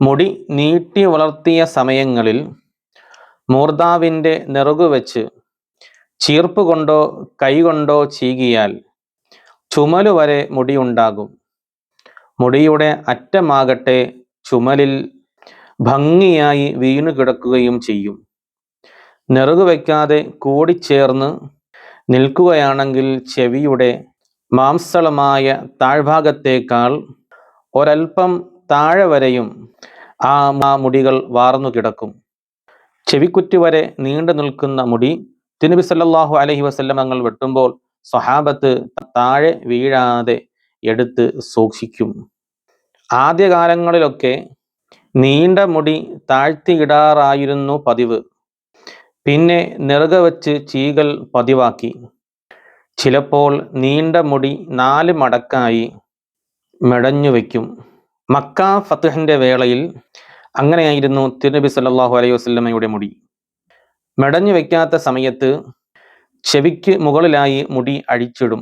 മുടി നീട്ടി വളർത്തിയ സമയങ്ങളിൽ മൂർധാവിൻ്റെ നെറുകുവെച്ച് ചീർപ്പ് കൊണ്ടോ കൈകൊണ്ടോ ചീകിയാൽ ചുമലുവരെ മുടിയുണ്ടാകും. മുടിയുടെ അറ്റമാകട്ടെ ചുമലിൽ ഭംഗിയായി വീണു കിടക്കുകയും ചെയ്യും. നെറുകു വയ്ക്കാതെ കൂടിച്ചേർന്ന് നിൽക്കുകയാണെങ്കിൽ ചെവിയുടെ മാംസളമായ താഴ്ഭാഗത്തേക്കാൾ ഒരൽപ്പം താഴെ വരെയും ആ മുടികൾ വാർന്നു കിടക്കും. ചെവിക്കുറ്റി വരെ നീണ്ടു നിൽക്കുന്ന മുടി തിരുനബി സല്ലല്ലാഹു അലൈഹി വസല്ലം തങ്ങൾ വെട്ടുമ്പോൾ സ്വഹാബത്ത് താഴെ വീഴാതെ എടുത്ത് സൂക്ഷിക്കും. ആദ്യകാലങ്ങളിലൊക്കെ നീണ്ട മുടി താഴ്ത്തിയിടാറായിരുന്നു പതിവ്. പിന്നെ നെറുക വച്ച് ചീകൽ പതിവാക്കി. ചിലപ്പോൾ നീണ്ട മുടി 4 മടക്കായി മെടഞ്ഞു വയ്ക്കും. മക്ക ഫത്ഹിൻ്റെ വേളയിൽ അങ്ങനെയായിരുന്നു തിരുനബി സല്ലല്ലാഹു അലൈഹി വസല്ലമയുടെ മുടി. മെടഞ്ഞു വയ്ക്കാത്ത സമയത്ത് ചെവിക്ക് മുകളിലായി മുടി അഴിച്ചിടും.